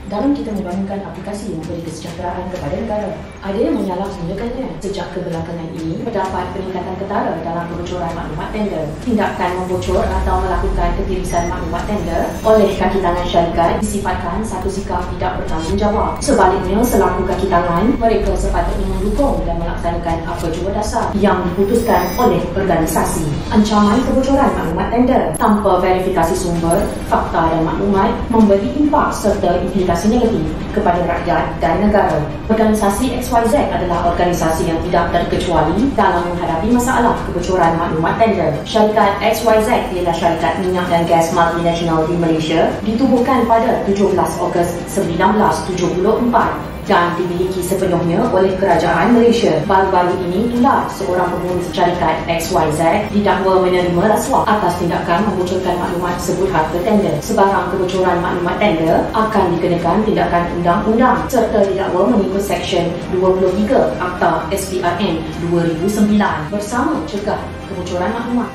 dalam kita membangunkan aplikasi yang memberi kesejahteraan kepada negara. Ada yang menyalahgunakannya. Sejak kebelakangan ini, terdapat peningkatan ketara dalam kebocoran maklumat tender. Tindakan membocor atau melakukan ketirisan maklumat tender oleh kaki tangan syarikat disifatkan satu sikap tidak bertanggungjawab. Sebaliknya, selaku kaki tangan, mereka sepatutnya mendukung dan melaksanakan apa jua dasar yang diputuskan oleh organisasi. Ancaman kebocoran maklumat tender tanpa verifikasi sumber, fakta dan maklumat memberi impak serta implikasi negatif kepada rakyat dan negara. Organisasi XYZ adalah organisasi yang tidak terkecuali dalam menghadapi masalah kebocoran maklumat tender. Syarikat XYZ ialah syarikat minyak dan gas multinasional di Malaysia, ditubuhkan pada 17 Ogos 1974 dan dimiliki sepenuhnya oleh kerajaan Malaysia. Baru-baru ini pula seorang pengurus syarikat XYZ didakwa menerima rasuah atas tindakan membocorkan maklumat sebut harga tender. Sebarang kebocoran maklumat tender akan dikenakan tindakan undang-undang serta didakwa mengikut Seksyen 23 Akta SPRN 2009 bersama cegah kebocoran maklumat.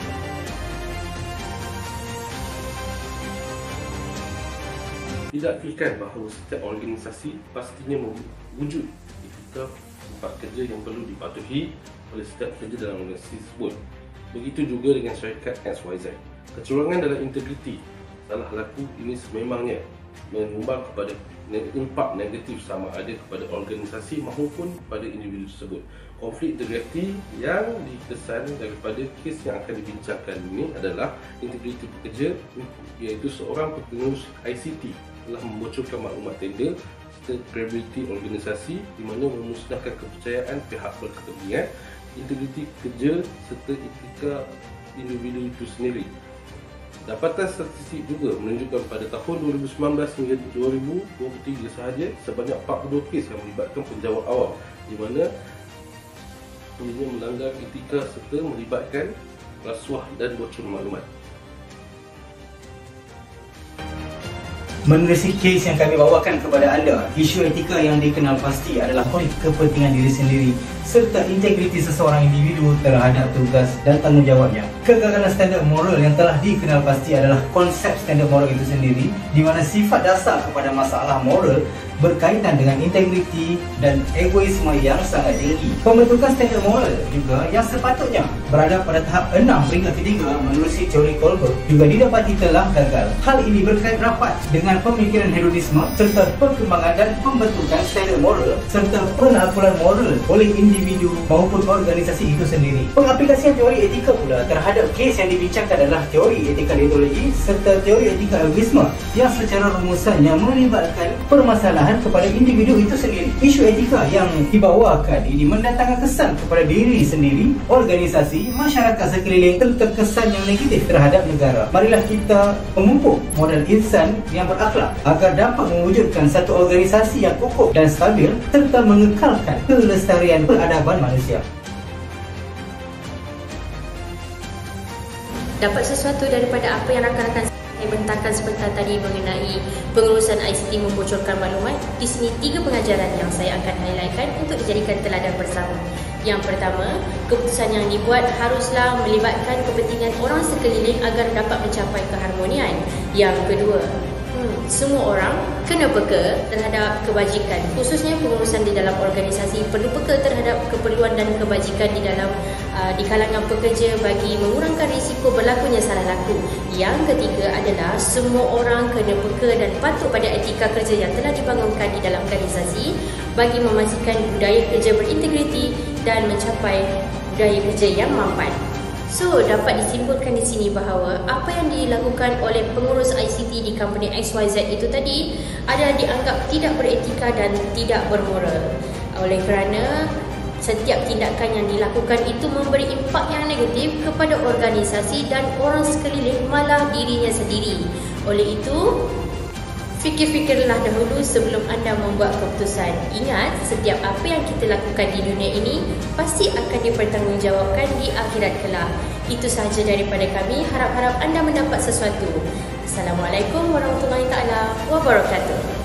Tidak kirakan bahawa setiap organisasi pastinya mewujud etika tempat kerja yang perlu dipatuhi oleh setiap kerja dalam organisasi tersebut. Begitu juga dengan syarikat XYZ. Kecurangan dalam integriti, salah laku ini sememangnya menyumbang kepada impak negatif sama ada kepada organisasi maupun pada individu tersebut. Konflik integriti yang dikesan daripada kes yang akan dibincangkan ini adalah integriti pekerja, iaitu seorang pengurus ICT telah membocorkan maklumat tender serta kredibiliti organisasi di mana memusnahkan kepercayaan pihak berkepentingan, integriti kerja serta etika individu itu sendiri. Dapatan statistik juga menunjukkan pada tahun 2019 hingga 2023 sahaja sebanyak 42 kes yang melibatkan penjawat awam di mana ia melanggar etika serta melibatkan rasuah dan bocor maklumat. Menerusi kes yang kami bawakan kepada anda, isu etika yang dikenal pasti adalah konflik kepentingan diri sendiri serta integriti seseorang individu terhadap tugas dan tanggungjawabnya. Kegagalan standard moral yang telah dikenal pasti adalah konsep standard moral itu sendiri, di mana sifat dasar kepada masalah moral berkaitan dengan integriti dan egoisme yang sangat tinggi. Pembentukan standard moral juga yang sepatutnya berada pada tahap 6 peringkat ketiga menerusi teori Kohlberg juga didapati telah gagal. Hal ini berkait rapat dengan pemikiran hedonisme serta perkembangan dan pembentukan standard moral serta penakulan moral oleh individu maupun organisasi itu sendiri. Pengaplikasian teori etika pula terhadap kes yang dibincangkan adalah teori etika deontologi serta teori etika egoisme yang secara rumusannya melibatkan permasalahan kepada individu itu sendiri. Isu etika yang dibawakan ini mendatangkan kesan kepada diri sendiri, organisasi, masyarakat sekeliling serta kesan yang negatif terhadap negara. Marilah kita memupuk modal insan yang berakhlak agar dapat mewujudkan satu organisasi yang kukuh dan stabil serta mengekalkan kelestarian peradaban manusia. Dapat sesuatu daripada apa yang rakan-rakan bentangkan sebentar tadi mengenai pengurusan ICT membocorkan maklumat. Di sini 3 pengajaran yang saya akan highlightkan untuk dijadikan teladan bersama. Yang pertama, keputusan yang dibuat haruslah melibatkan kepentingan orang sekeliling agar dapat mencapai keharmonian. Yang kedua, semua orang kena peka terhadap kebajikan, khususnya pengurusan di dalam organisasi perlu peka terhadap keperluan dan kebajikan di kalangan pekerja bagi mengurangkan risiko berlakunya salah laku. Yang ketiga adalah semua orang kena peka dan patuh pada etika kerja yang telah dibangunkan di dalam organisasi bagi memastikan budaya kerja berintegriti dan mencapai budaya kerja yang mampan. So, dapat disimpulkan di sini bahawa apa yang dilakukan oleh pengurus ICT di company XYZ itu tadi adalah dianggap tidak beretika dan tidak bermoral. Oleh kerana setiap tindakan yang dilakukan itu memberi impak yang negatif kepada organisasi dan orang sekeliling, malah dirinya sendiri. Oleh itu, fikir-fikirlah dahulu sebelum anda membuat keputusan. Ingat, setiap apa yang kita lakukan di dunia ini pasti akan dipertanggungjawabkan di akhirat kelak. Itu sahaja daripada kami. Harap-harap anda mendapat sesuatu. Assalamualaikum warahmatullahi taala wabarakatuh.